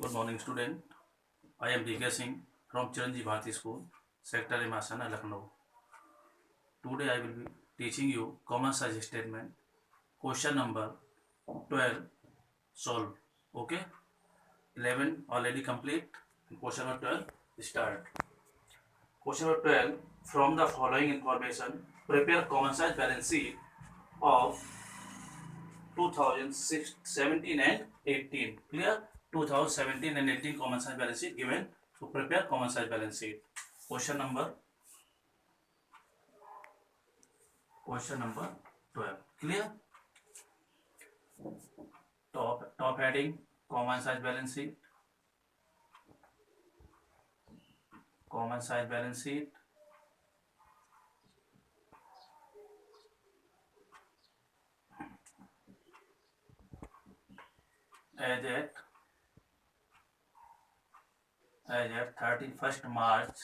Good morning, student. I am DK Singh from Chiranjeev Bharati School, Sector Masana, Lucknow. Today I will be teaching you common size statement. Question number 12 solve. Okay? 11 already complete. Question number 12 start. Question number 12, from the following information, prepare common size balance sheet of 2017 and 18. Clear? 2017 and 18 common size balance sheet given. So prepare common size balance sheet. Question number 12. Clear? Top heading, common size balance sheet. Common size balance sheet. As at 31st March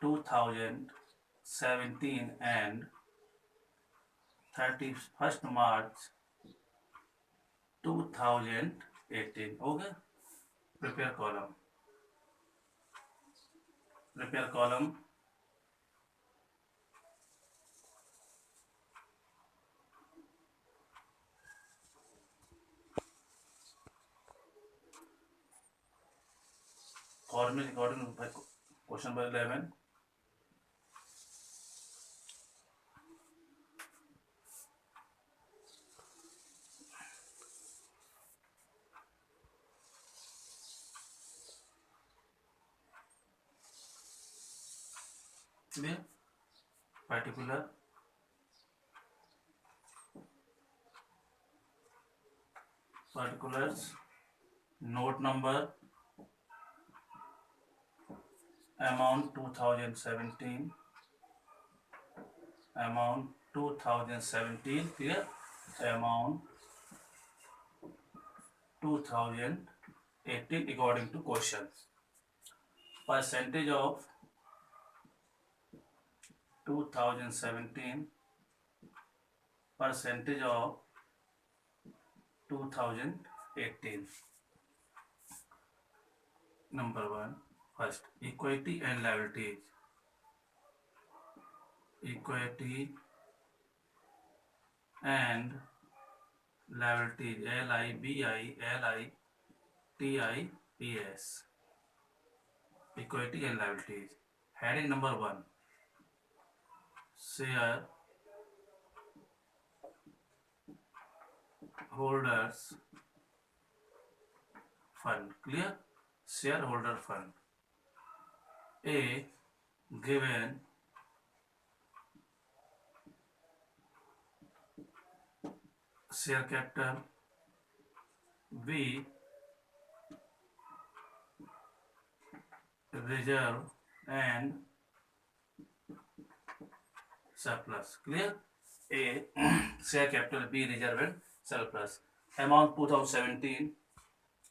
2017 and 31st March 2018. Okay? Prepare column. Prepare column. Formula according to question number 11. Clear? Particulars, note number, amount 2017, amount 2017, clear? Amount 2018 according to question. Percentage of 2017, percentage of 2018. Number 1, first, equity and liabilities. Equity and liabilities, LIBILITIPS. Equity and liabilities. Heading number 1, share holders fund. Clear? Shareholder fund. A given share capital, B reserve and surplus. Clear? A share capital, B reserve and surplus. Amount 2017,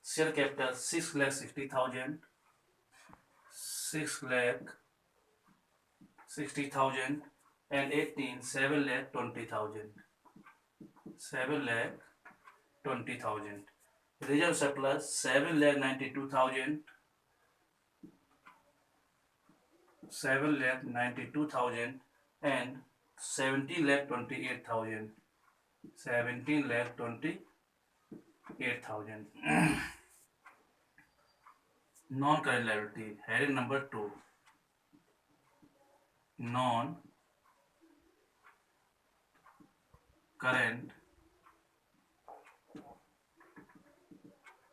share capital 6,60,000, 6,60,000, and 18 7,20,000. 7,20,000. Reserve surplus 7,92,000, 7,92,000, and 17,28,000. 17,28,000. Non-current liability. Heading number 2. Non-current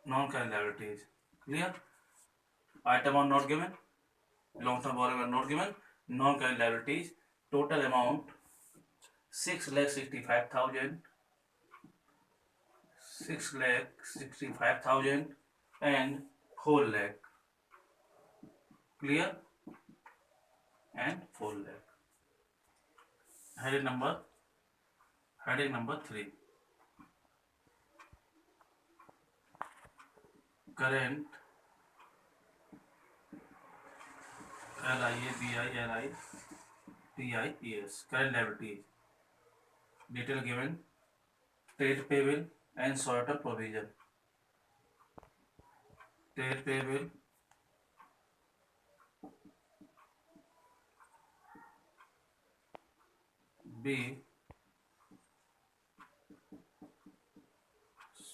liabilities. Clear? Item are not given. Long-term borrowing are not given. Non-current liabilities. Total amount 6,65,000, 6,65,000, and whole lakh. Clear? And whole lakh. Heading number 3. Current LIABILITIES. Current liabilities. Detail given. Trade payable and short-term provision. trade payable B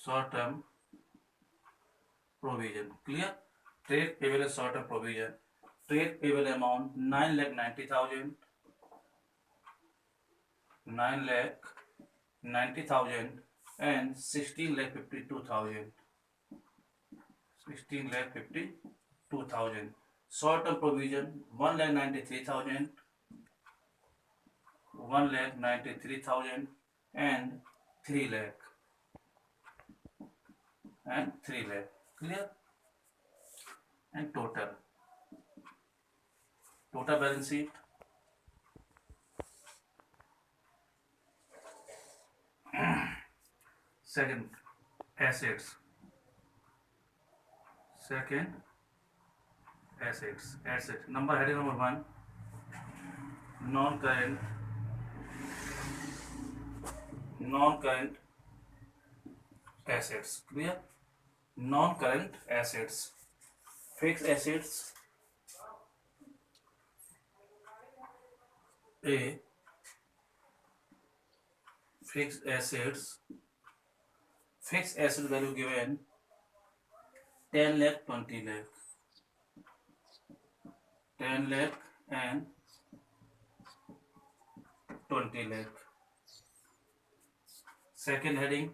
short term provision. Clear? Trade payable is short term provision. Trade payable amount 9,90,000, 9,90,000 and 16,52,000. 16,52,000. Short term provision 1,93,000, 1,93,000 and 3 lakh and 3 lakh. Clear? And total balance sheet. Second, assets. Asset number, heading number 1, non-current assets. Clear? Non-current assets. Fixed assets A. Fixed asset value given 10 lakh, 20 lakh, 10 lakh and 20 lakh. Second heading,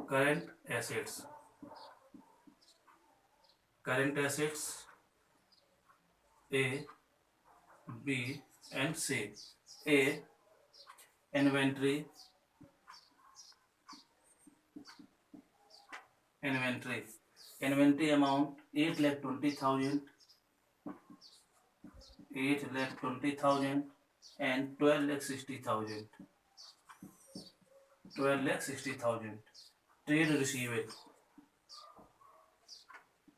current assets. Current assets A, B and C. A, inventory amount 8,20,000, 8,20,000 and 12,60,000. 12,60,000. Trade receivable.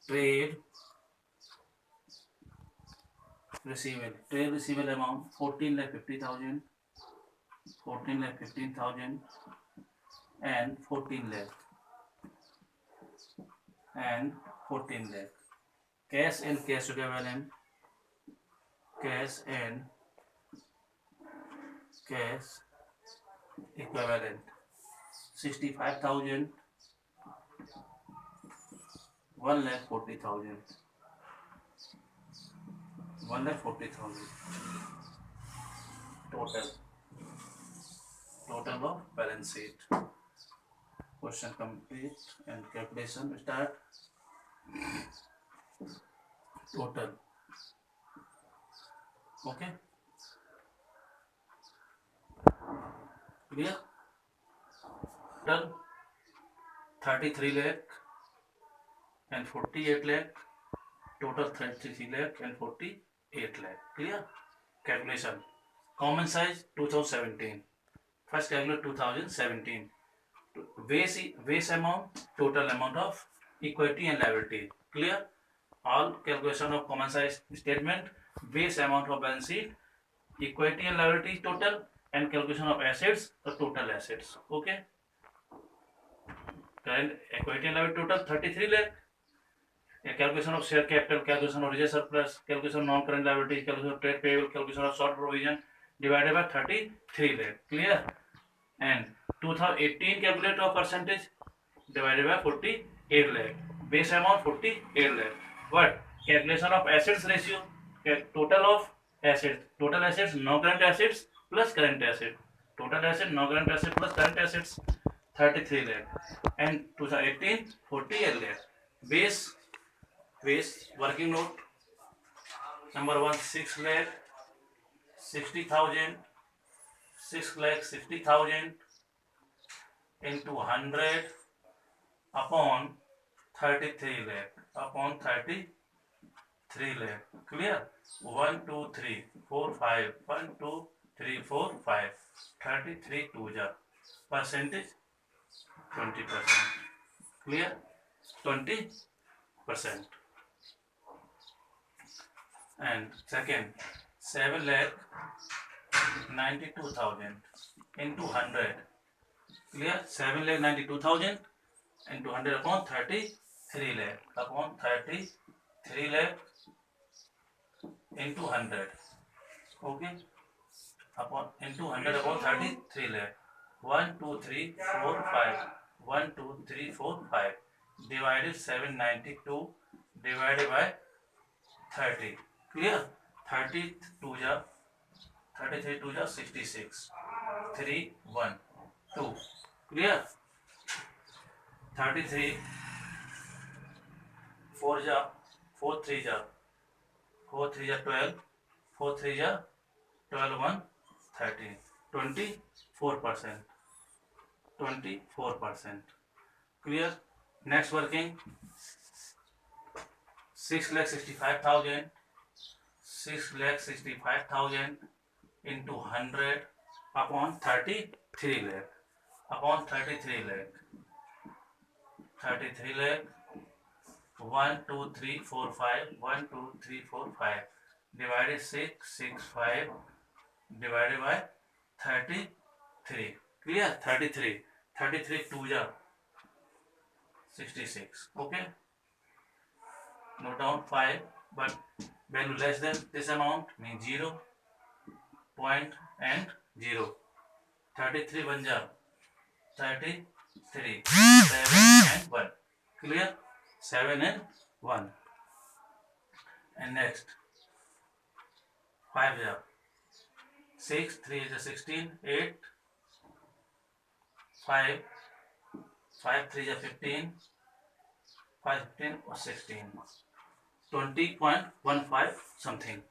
Trade receivable amount 14,50,000, 14,15,000 and 14 lakh. Cash and cash equivalent. 65,000, 1,40,000. 1,40,000. Total of balance sheet. Question complete and calculation start. Total. Okay. Clear? Total 33 lakh and 48 lakh. Total 33 lakh and 48 lakh. Clear? Calculation. Common size 2017. First calculate 2017. Base amount, total amount of equity and liability. Clear? All calculation of common size statement, base amount of balance sheet, equity and liability total, and calculation of assets, the total assets. Okay? Current equity and liability total 33 lakh. Calculation of share capital, calculation of reserve surplus, calculation of non-current liability, calculation of trade payable, calculation of short provision divided by 33 lakh. Clear? And 2018 calculate of percentage divided by 48 lakh. Base amount 48 lakh. What? Calculation of assets ratio. Total of assets. Total assets, non-current assets plus current asset. Total asset, non-current asset plus current assets 33 lakh. And 2018 48 lakh. Base working note number 1 6 lakh 60,000. 6,60,000 into 100 upon 33 lakh. Upon 33 lakh. Clear? 1, 2, 3, 4, 5. 1, 2, 3, 4, 5. 33 to the percentage 20%. Clear? 20%. And second, 7,92,000 into 100. Clear? 7,92,000 into 100 upon 33 lakh upon 33 lakh into 100. Okay, upon into 100 upon 33 lakh. 1 2 3 4 5 1 2 3 4 5 divided 792 divided by 30. Clear? 32 ja 33 2 ja 66 3 1 2. Clear? 33 4 ja 4 3 ja 4 3 ja 12 4 3 ja 12 1 13 24%. 24%. Clear? Next working 6,65,000 6,65,000 into 100 upon 33 lakh upon 33 lakh 33 lakh 1 2 3 4 5 1 2 3 4 5 divided 665 divided by 33. Clear? 33 33 2 ja 66. Okay, note down 5, but value less than this amount means 0 point and 0. 33 1 ja 33 7 and 1. Clear? 7 and 1. And next 5 ja 6 3 is a 16 8 5 5 3 is a 15 5 15 or 16 20.15 something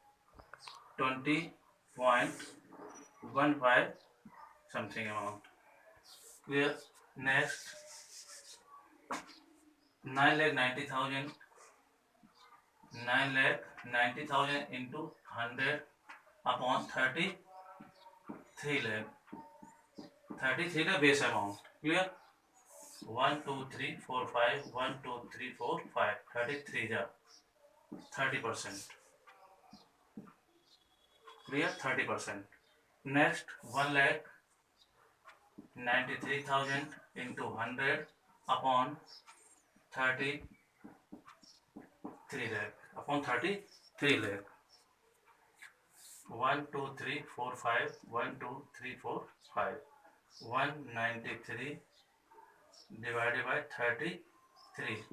20.15 something amount. Clear? Next 9,90,000 9,90,000 into 100 upon 33 lakh 33 the base amount. Clear? 1 2 3 4 5 1 2 3 4 5 33 ja 30%. Clear? 30%. Next 1,93,000 into 100 upon 33 lakh upon 33 lakh 1 2 3 4 5 1 2 3 4 5 193 divided by 33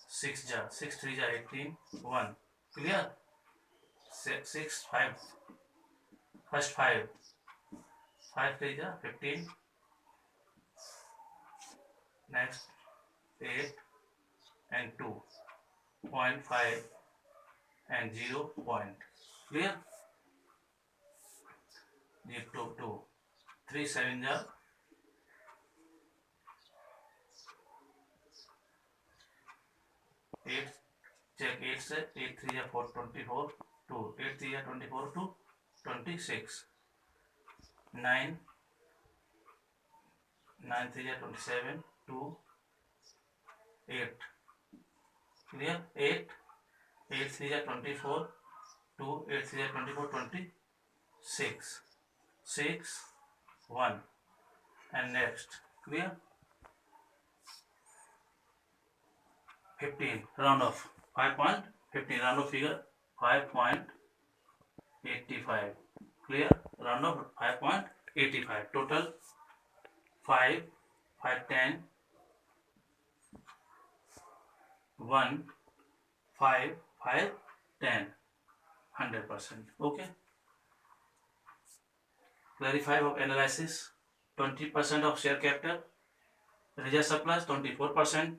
6 ja 6 3 ja 18 1. Clear? 6 5 first 5 3 ja 15 next 8 and 2.5 and 0 point. Clear? 2 3 7 ja 8 check 8 से 8 3 या 4 24 2 8 3 या 24 2 26 9 9 3 या 27 2 8. Clear? 8 8 3 या 24 2 8 3 या 24 26 6 1 and next. Clear? 15 round off 5.15 round off figure 5.85. Clear? Round off 5.85 total 5 5 10 1 5 5 10 100%. Okay, clarify of analysis 20% of share capital, reserve surplus 24%,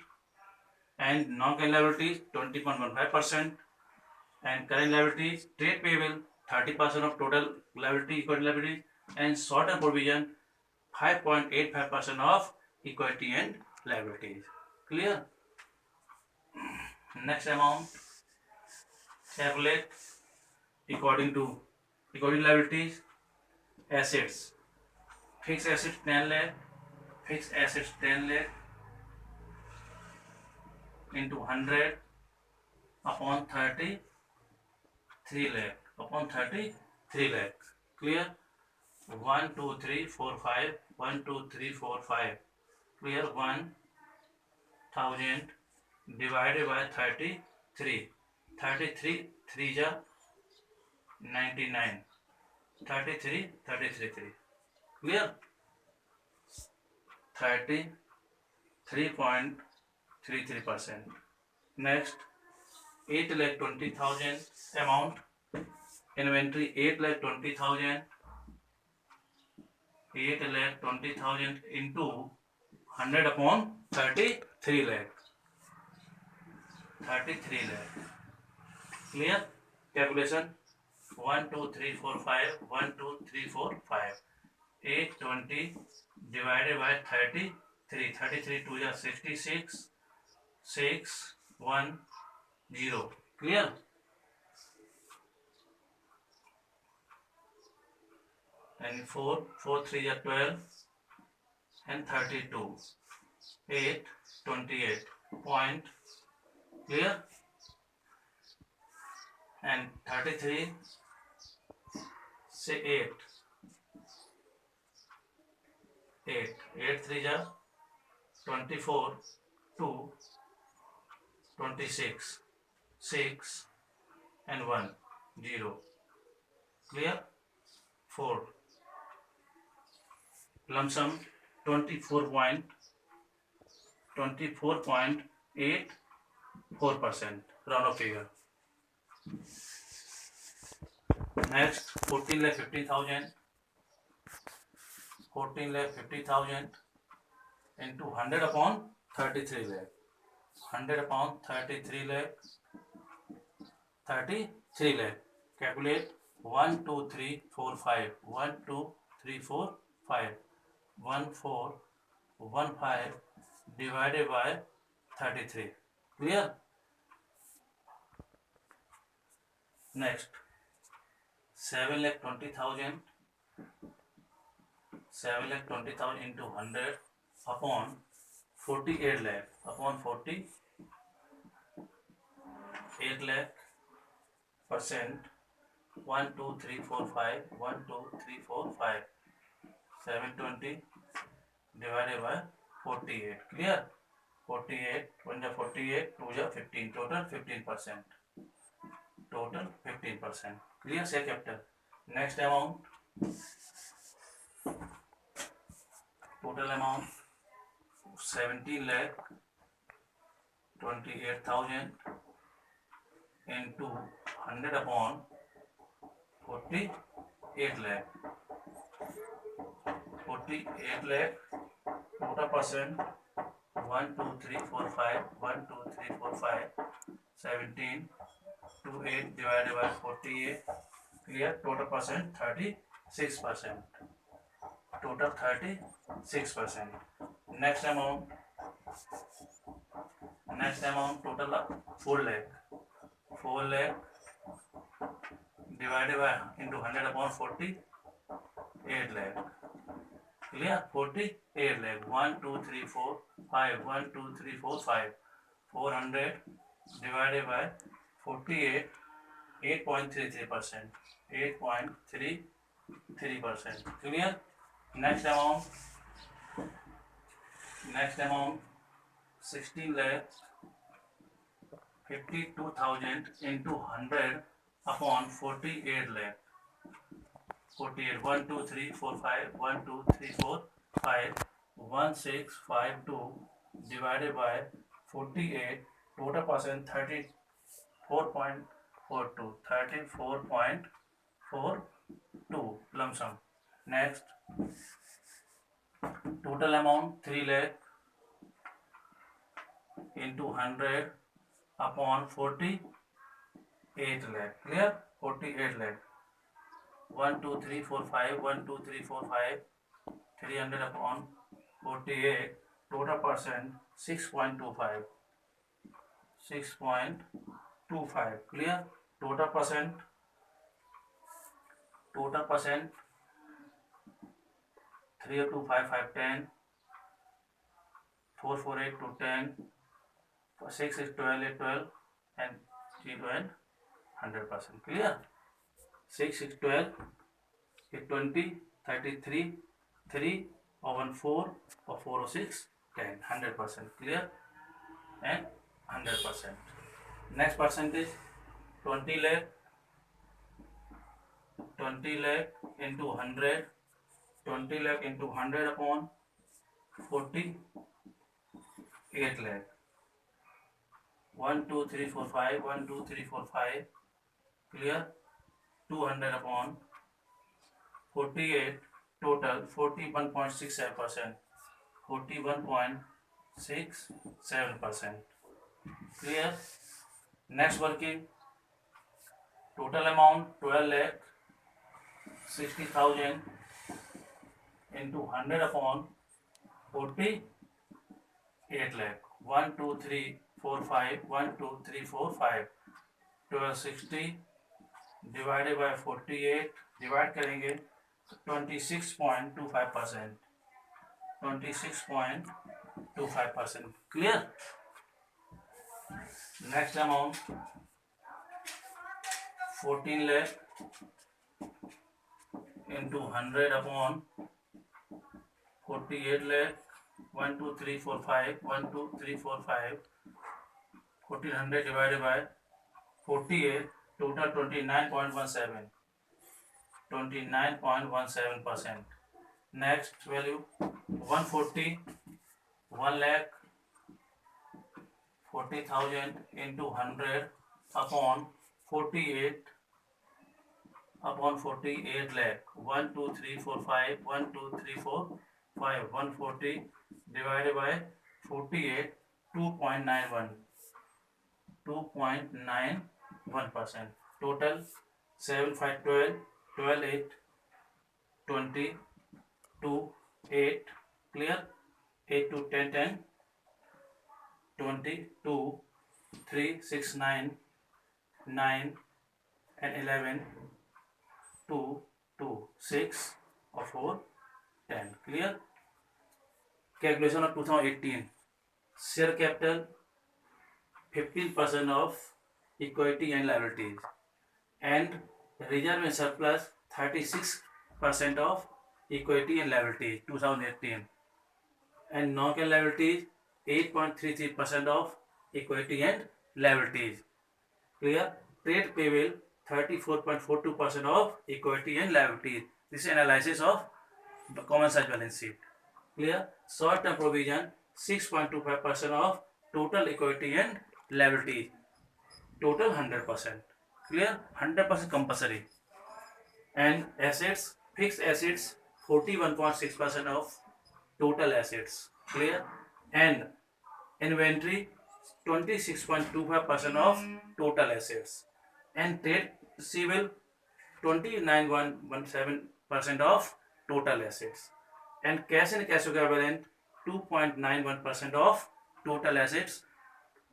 and non-current liabilities 20.15%, and current liabilities trade payable 30% of total liability equity liabilities, and short-term provision 5.85% of equity and liabilities. Clear? Next amount calculate according to equity liabilities. Assets, fixed assets 10 lakh, fixed assets 10 lakh into 100 upon 33 lakh upon 33 lakh. Clear? 1 2 3 4 5 1 2 3 4 5. Clear? 1 thousand divided by 33. 33 3 ja 99. 33 33 3. Clear? 33.33%. Next, 8,20,000 amount. Inventory 8,20,000. 8,20,000 into 100 upon 33 lakh. 33 lakh. Clear? Calculation 1 2 3 4 5. 1 2 3 4 5. 820 divided by 33. 33 2 is 66. 6 1 0. Clear? And 4 4 3 is 12 and 32. 8 28 point. Clear? And 33 say 8. 8 8 3 is 24. 2 26. 6 and 1 0. Clear? 4. Lump sum 24.84% round of figure. Next, 14,50,000. 14,50,000 into 100 upon 33 lakh. 100 upon 33 lakh. 33 lakh. Calculate 1 2 3 4 5. 1 2 3 4 5. 1 4 1 5 divided by 33. Clear? Next, 7,20,000. 7,20,000 into 100 upon 48 lakh. Upon 48 lakh percent. 1 2 3 4 5. 1 2 3 4 5. 720 divided by 48. Clear? 48 1 is 48, 2 is 15. Total 15%. Total 15%. Clear? Say capital. Next amount. Total amount 17,28,000 into 100 upon 48 lakh. 48 lakh. Total percent 1 2 3 4 5. 1 2 3 4 5. 17 to 8 divided by 48. Clear? Total percent 36%. Total 36%. Next amount total 4 lakh. 4 lakh divided by into 100 upon 48 lakh. Clear? 48 lakh. 1 2 3 4 5. 1 2 3 4 5. 400 divided by 48. 8.33%. 8.33%. Clear? Next amount 16 lakh 52,000 into 100 upon 48 lakh. 48. 1 2 3 4 5. 1 2 3 4 5. 1 6 5 2 divided by 48. Total percent 34.42. 34.42 lump sum. Next, total amount 3 lakh into 100 upon 48 lakh. Clear? 48 lakh. 1 2 3 4 5. 1 2 3 4 5. 300 upon 48. Total percent 6.25. 6.25. Clear? Total percent 3 2 5 5 10. 4 4 8 2 10. 6 is 12 8 12 and 0 and 100%. Clear? 6 is 12 is 20 33 3 or 1 4 or 4 or 6 10 100%. Clear? and 100%. Next percentage, 20 lakh, 20 lakh into 100, 20 lakh into 100 upon 48 lakh. 1 2 3 4 5, 1 2 3 4 5, clear. 200 upon 48, total 41.67%, 41.67%, clear. Next working, total amount 12 lakh 60,000 into 100 upon 48 lakh. 1 2 3 4 5, 1 2 3 4 5, 1260 divided by 48, divide करेंगे 26.25%, 26.25%, clear. Next amount 14 lakh into 100 upon 48 lakh. 1 2 3 4 5, 1 2 3 4 5, 1400 divided by 48, total 29.17, 29.17%. Next value 140, 1 lakh 40,000 into 100 upon 48 lakh. 1 2 3 4 5, 1 2 3 4 5, 140 divided by 48, 2.91, 2.91%. Total 7 5 12, 12 8 20, 2 8, clear. 8 2 10 10, 20, 2 3 6 9, 9 and 11, 2 2 6 or 4 10, clear. Calculation of 2018. Share capital 15% of equity and liabilities, and reserve and surplus 36% of equity and liabilities 2018, and non-cash liabilities 8.33% of equity and liabilities, clear. Trade payable 34.42% of equity and liabilities. This is analysis of the common size balance sheet, clear. Short term provision 6.25% of total equity and liabilities, total 100%, clear. 100% compulsory. And assets, fixed assets 41.6% of total assets, clear. And inventory 26.25% of total assets, and trade receivable 29.17% of total assets, and cash and cash equivalent 2.91% of total assets.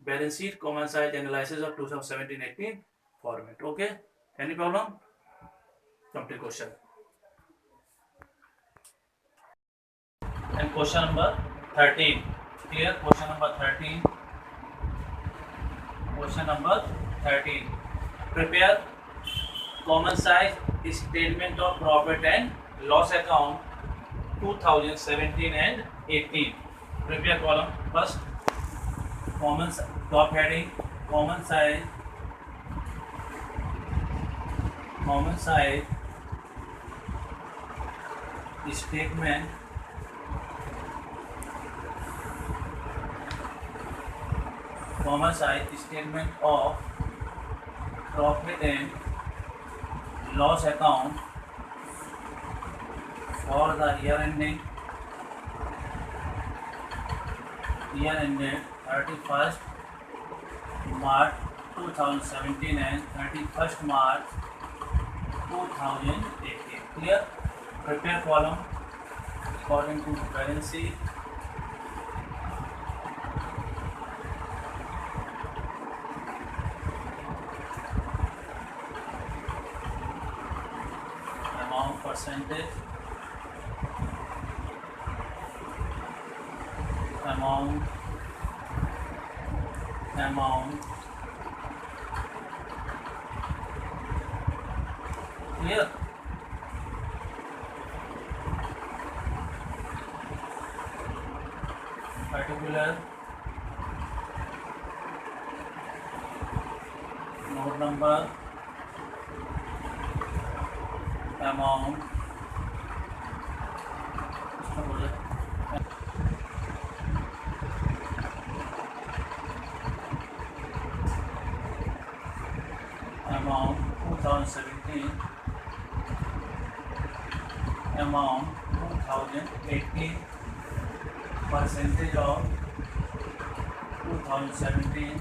Balance sheet common size analysis of 2017-18 format. Okay, any problem? Complete question. And question number 13, clear. Question number 13. Question number 13. Prepare common size statement of profit and loss account 2017 and 18. Prepare column. First, common top heading, common size statement of profit and loss account for the year ended 31st March 2017 and 31st March 2018. Clear. Prepare column according to balance sheet. Amount percentage, amount, clear. Particular Note number, amount, amount 2017, amount 2018, percentage of 2017,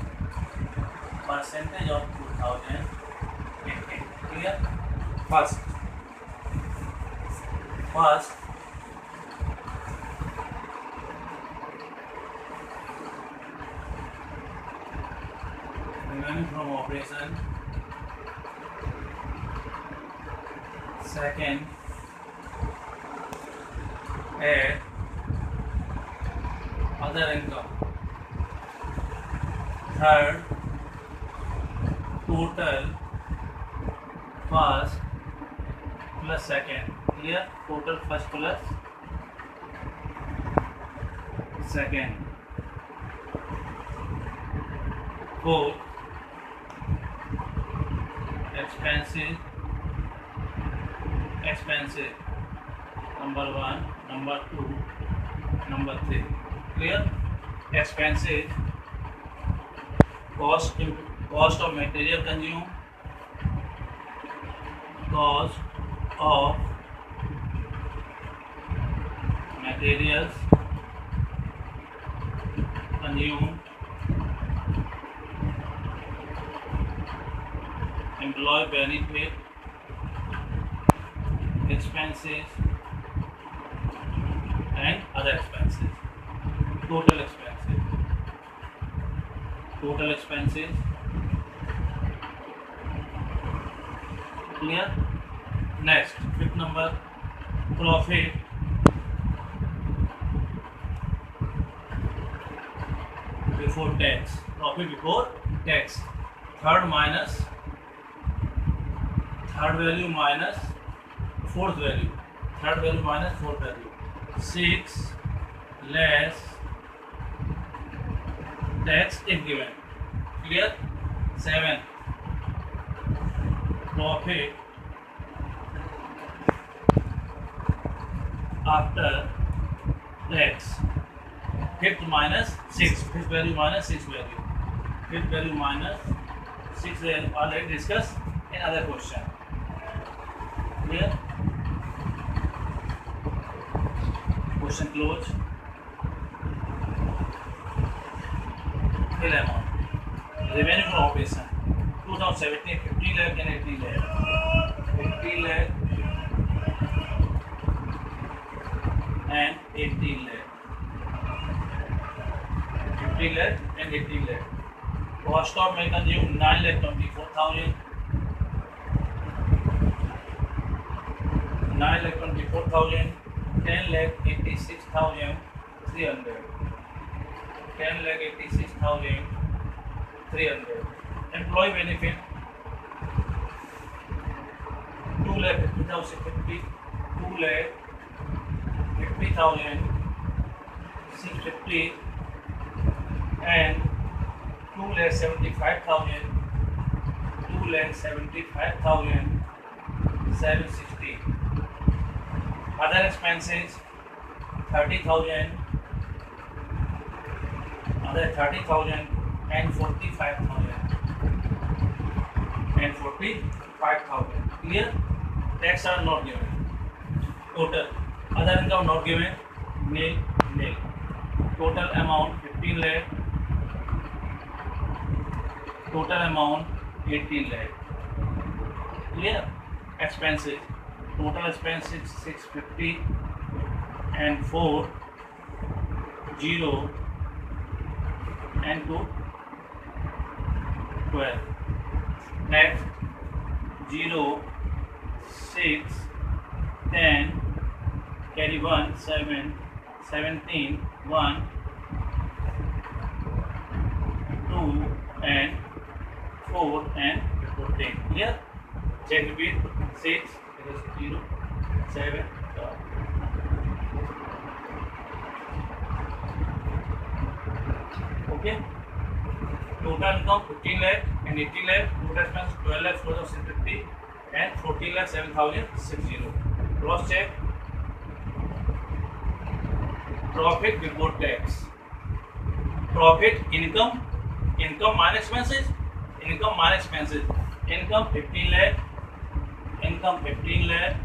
percentage of 2018. Clear? First revenue from operation, second add other income, third total first plus second. Clear? Total first plus second. Fourth expenses, number 1, number 2, number 3. Clear? Expenses, cost of material consumed, cost of materials consumed, employee benefit expenses and other expenses. Total expenses. Clear? Next, fifth number, profit before tax. Profit before tax. Third value minus fourth value. 6 less tax if given. Clear? 7 profit after tax. Fifth value minus sixth value. Already discussed in other question. Clear? Question close. Fill amount. Revenue from operation 2017 50 lakh and 80 lakh. 50 lakh and 80 lakh. 50 lakh and 80 lakh. Cost of may consume 9,24,000. 9,24,000. 10,86,300. 10,86,300. Employee benefit 2,50,050. 2,50,650 and 2,75,000. 2,75,760. Other expenses 30,000. Other 30,000 and 45,000. Clear? Tax are not given. Total other income not given. Nil. Total amount 15 lakh. Total amount 18 lakh. Clear? Expenses. Total expenses 650 and 4 0 and 2 12. Next 0 6 10 carry 1 7 17 1 2 and 4 and 14. Clear? Check repeat. 6 0 7 Okay. Total income 15 lakh and 80 lakh. total expense 12,04,650 and 14,07,060. Cross check. Profit before tax. Profit income minus expenses. Income 15 lakh. Income 15 lakh.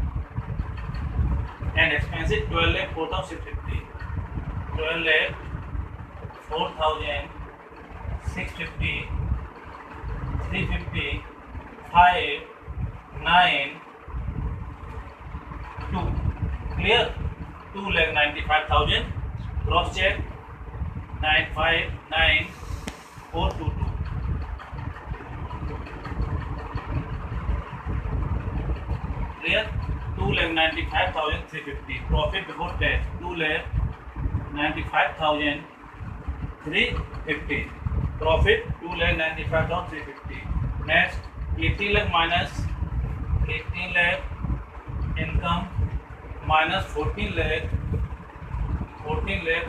And expenses 12,04,650. 12,04,650. 350. 5. 9. 2. Clear? 2,95,000. Cross check. 959,422. Clear? 2,95,350. Profit before tax 2,95,350. Profit 2,95,350. Next 18 lakh minus 18 lakh income minus 14 lakh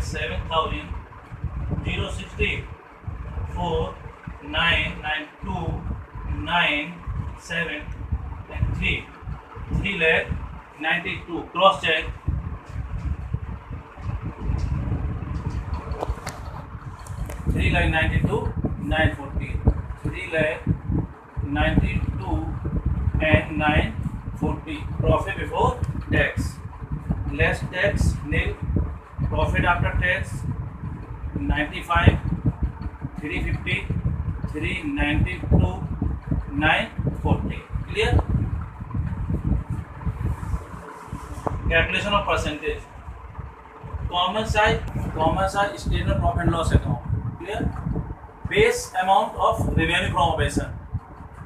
7,060. 4 9 9 2 9 7 and 3 3,92,000. Cross check. 3,92,940. 3,92,000 and 940. Profit before tax. Less tax nil. Profit after tax 95, 350, 392, 940. Clear? Calculation of percentage. Common size statement profit and loss account. Clear? Base amount of revenue from operation.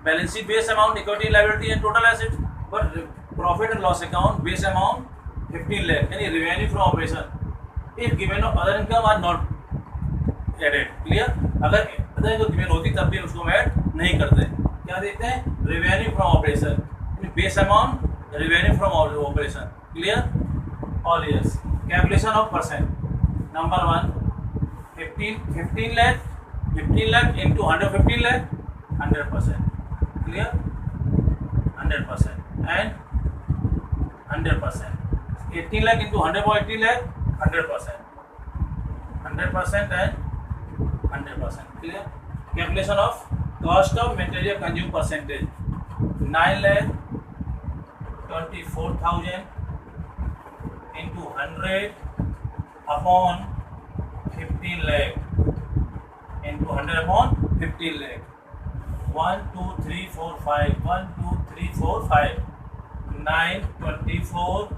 Balance sheet base amount, equity, liability and total assets. But profit and loss account base amount 15 lakh. Any revenue from operation. If given of other income are not added. Clear? अगर other income given होती तब भी उसको add नहीं करते. क्या देखते हैं? Revenue from operation. Base amount revenue from operation. Clear? All yes. Calculation of percent. Number 1, 15 lakh into 115 lakh, 100%. Clear? 100% and 100%. 18 lakh into 180 lakh, 100%. 100% and 100%. Clear? Calculation of cost of material consumed percentage. 9 lakh 24,000 into 100 upon 15 lakh into 100 upon 15 lakh. 1 2 3 4 5 1 2 3 4 5 9 24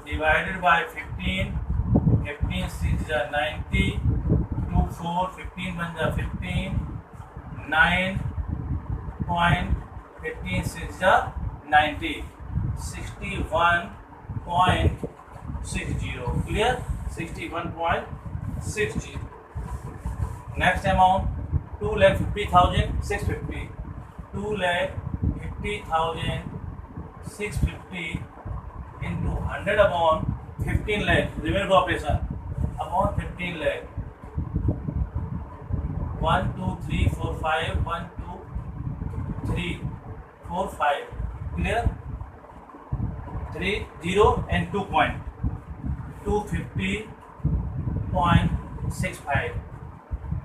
divided by 15 15 6 is 90 2 4 15 1 is 15 9 point 15 6 is 90 61.60. Clear? 61.60. Next amount 2,50,650. 2,50,650 into 100 upon 15 lakh. Revenue operation upon 15 lakh. 1 2 3 4 5 1 2 3 4 5. Clear? 3 0 and 2 point 250.65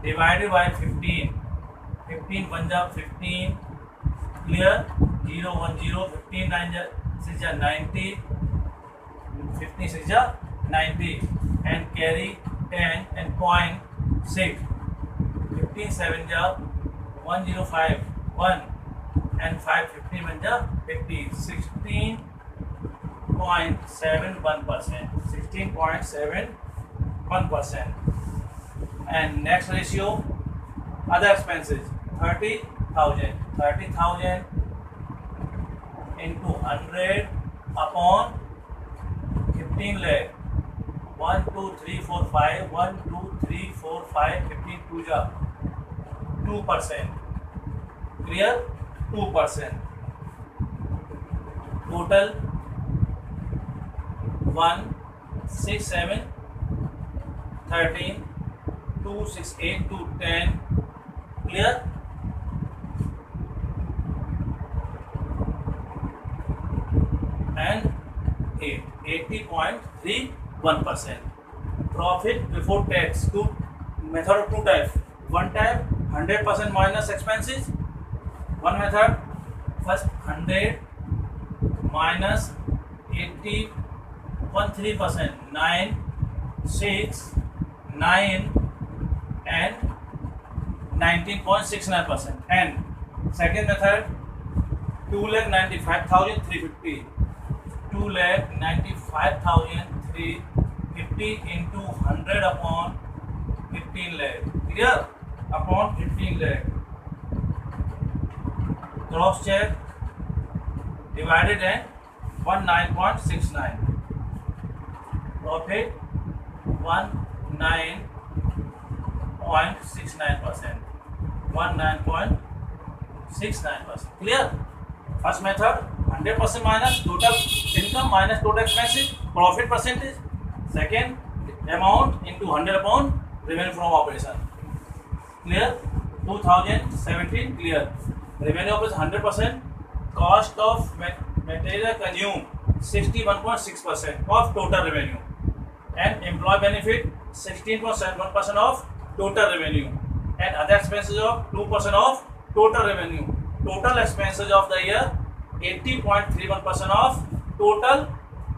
divided by 15 15 1 is 15. Clear? 0 1 0 15 9 6 is 90 15 6 is 90 and carry 10 and point 6 15 7 is 105 1 and 5 15 1 is 50 16.71%. 16.71%. And next ratio, other expenses 30,000 into 100 upon 15 lakh. 1 2 3 4 5 1 2 3 4 5 15 2 is 2%. Clear? 2%. Total 1 6 7 13 2 6 8 2 10. Clear? and 80.31%. Profit before tax, two method of two types. One type 100% minus expenses. One method, first 100 minus 80.3%, 9, 6, 9 and 19.69%. And second method 2,95,350, 2,95,350 into 100 upon 15 lakh. Clear? Upon 15 lakh. Cross check divided and 19.69. Profit 19.69%. 19.69%. Clear? First method 100% minus total income minus total expenses, profit percentage. Second, amount into 100 upon revenue from operation. Clear? 2017 clear. Revenue of 100%. Cost of material consumed 61.6% of total revenue. And employee benefit 16.71% of total revenue. And other expenses of 2% of total revenue. Total expenses of the year 80.31% of total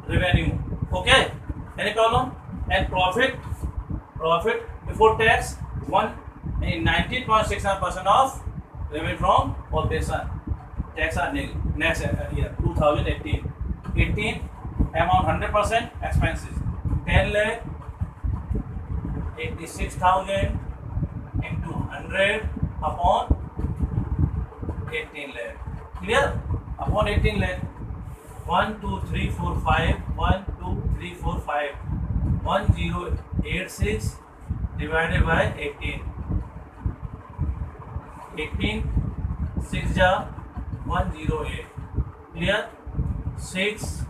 revenue. Okay? Any problem? And profit before tax 19.69% of revenue from operation. Tax are nil. Next year 2018. 18 amount 100% expenses 10 lakh 86,000 into 100 upon 18 lakh. Clear? Upon 18 lakh. 1 2 3 4 5 1 2 3 4 5 1086 divided by 18. 18 6 ja 108. Clear? 6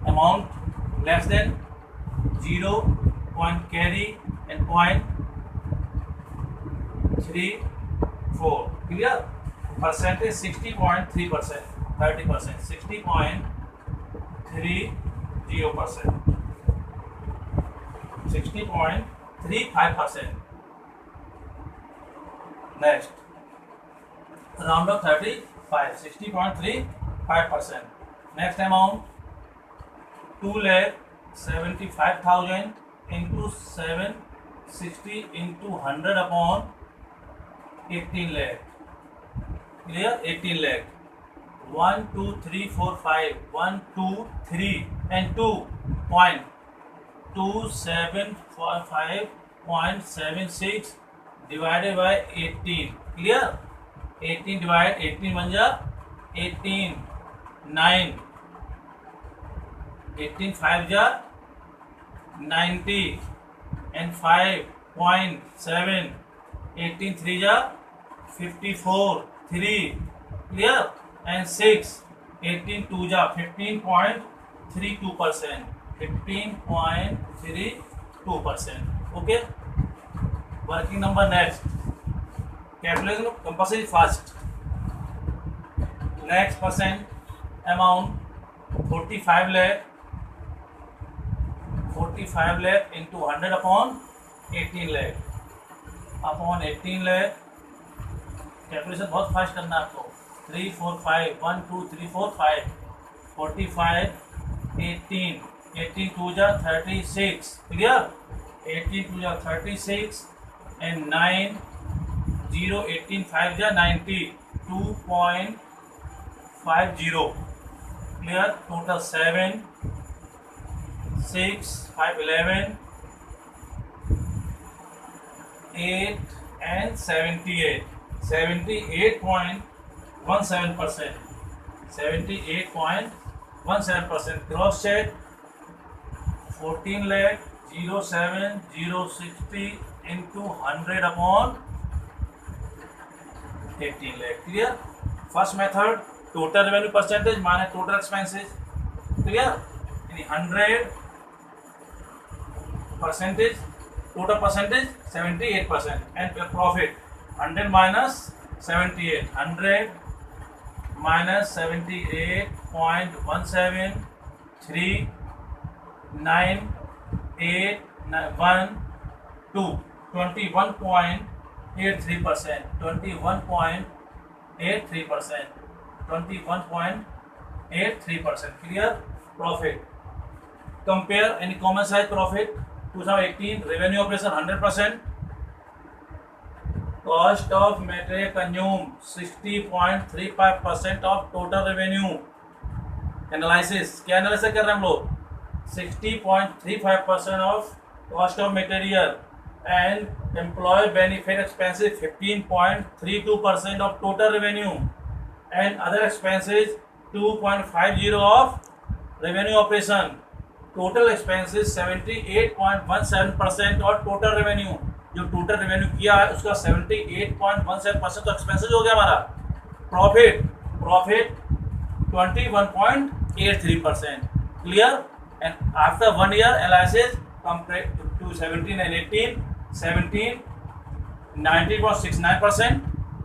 amount less than 0 point carry and 0.34. Clear? Percentage 60.3%, 30%, 60.30%, 60.35%. Next, round of 35, 60.35%. Next amount 2,75,000 into 760 into 100 upon 18 lakh. Clear? 18 lakh. 1 2 3 4 5 1 2 3 and 2.275.76 divided by 18. Clear? 18 divided 18 1 ja 18 9 18 5 ja 90 and 5.7 18 3 ja 54 3. Clear? And 6 18 2 ja 15.32%, 15.32%. Okay? Working number next. Calculation of compulsory first. Next percent amount 45 lakh. 45 lakh into 100 upon 18 lakh. Upon 18 lakh. Calculation बहुत fast करना है आपको. 3 4 5 1 2 3 4 5 45 18 18 2 जा 36. Clear? 18 2 जा 36 and 9 0 18 5 जा 90 2.50. Clear? Total 7 6 5 11 8 and 78. 78.17%. 78.17%. Cross check 14 lakh 07 060 into 100 upon 18 lakh. Clear? First method total revenue percentage minus total expenses. Clear? In 100 percentage total percentage 78% and profit 100 minus 78. 100 minus 78.1739812 21.83%, 21.83%. Clear? Profit. Compare any common size profit. 2018 revenue operation 100%. Cost of material consumed 60.35% of total revenue. Analysis. क्या analysis कर रहे हैं हम लोग? 60.35% of cost of material and employee benefit expenses 15.32% of total revenue and other expenses 2.50 of revenue operation. Total expenses 78.17% और total revenue, जो total revenue किया है उसका 78.17% तो एक्सपेंसेस हो गया हमारा. Profit 21.83%. Clear? And after 1 year analysis compare to 17 and 18, 17 90.69%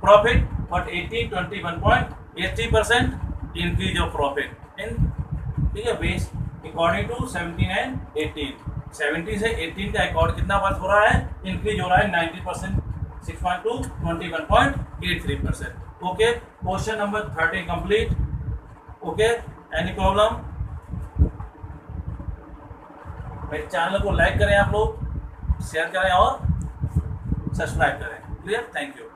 profit, but 18 21.83% increase of profit in base according to 17 and 18. 17 से 18 का अकॉर्ड कितना बात हो रहा है? इंक्रीज हो रहा है 90%, 6.2 21.83%. Okay, question number 13 complete. Okay, any problem? मेरे चैनल को लाइक करें, आप लोग शेयर करें और सब्सक्राइब करें. क्लियर? Thank you.